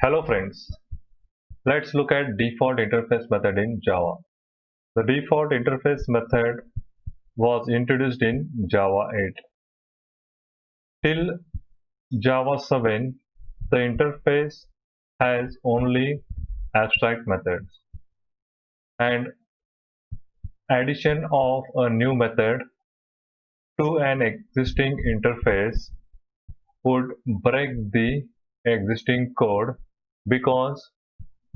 Hello friends, let's look at default interface method in Java. The default interface method was introduced in Java 8. Till Java 7, the interface has only abstract methods, and addition of a new method to an existing interface would break the existing code because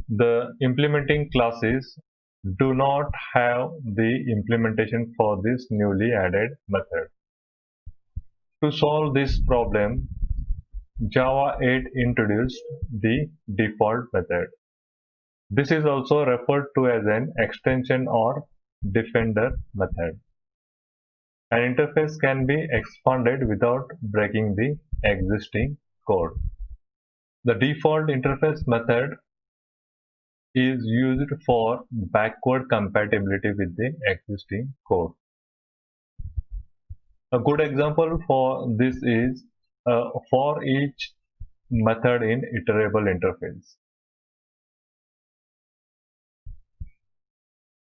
the implementing classes do not have the implementation for this newly added method. To solve this problem, Java 8 introduced the default method. This is also referred to as an extension or defender method. An interface can be expanded without breaking the existing code. The default interface method is used for backward compatibility with the existing code. A good example for this is for each method in iterable interface.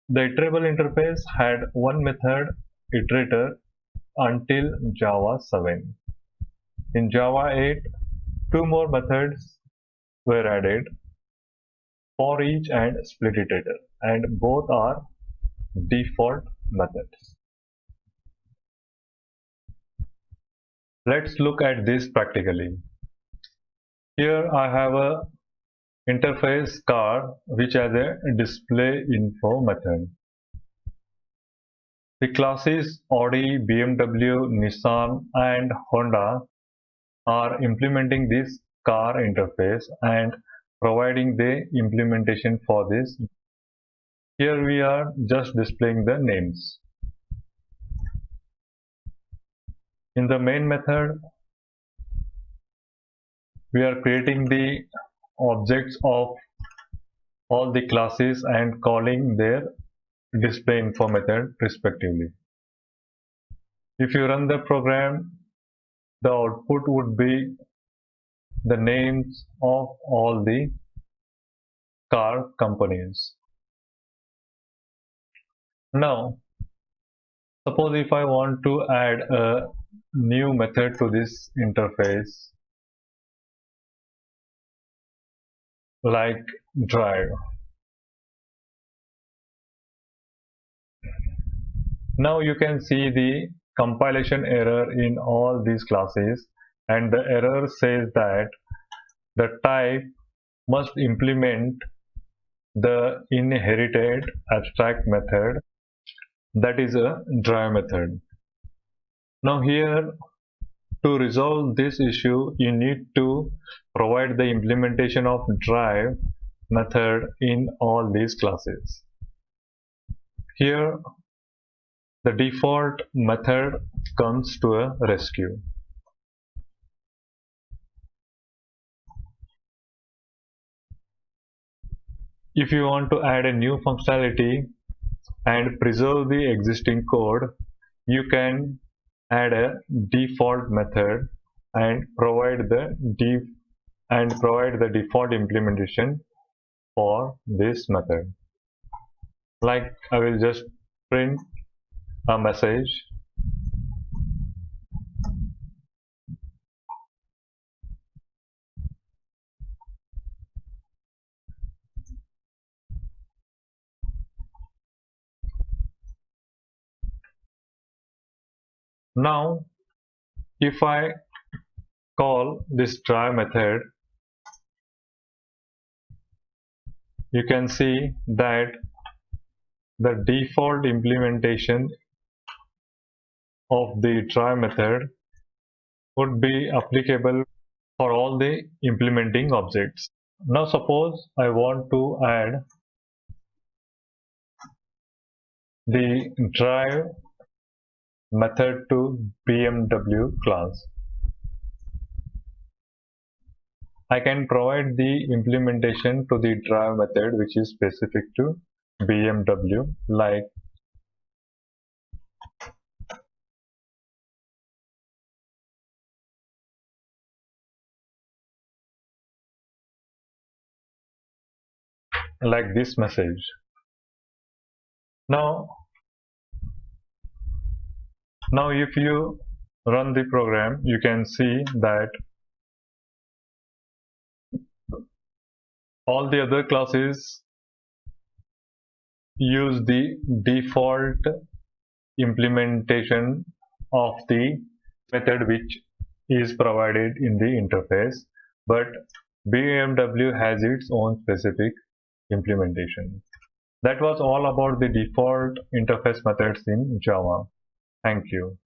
The iterable interface had one method iterator until Java 7. In Java 8, two more methods were added, for each and split iterator, and both are default methods. Let's look at this practically. Here I have a interface car which has a display info method. The classes Audi, BMW, Nissan and Honda are implementing this car interface and providing the implementation for this. Here we are just displaying the names. In the main method, we are creating the objects of all the classes and calling their display info method respectively. If you run the program, the output would be the names of all the car companies. Now, suppose if I want to add a new method to this interface, like drive. Now you can see the compilation error in all these classes, and the error says that the type must implement the inherited abstract method, that is a drive method. Now here, to resolve this issue, you need to provide the implementation of drive method in all these classes. Here the default method comes to a rescue. If you want to add a new functionality and preserve the existing code, you can add a default method and provide the default implementation for this method. Like I will just print a message. Now, if I call this drive method, you can see that the default implementation of the try method would be applicable for all the implementing objects. Now suppose I want to add the drive method to BMW class. I can provide the implementation to the drive method which is specific to BMW, like like this message. Now if you run the program, you can see that all the other classes use the default implementation of the method which is provided in the interface, but BMW has its own specific implementation. That was all about the default interface methods in Java. Thank you.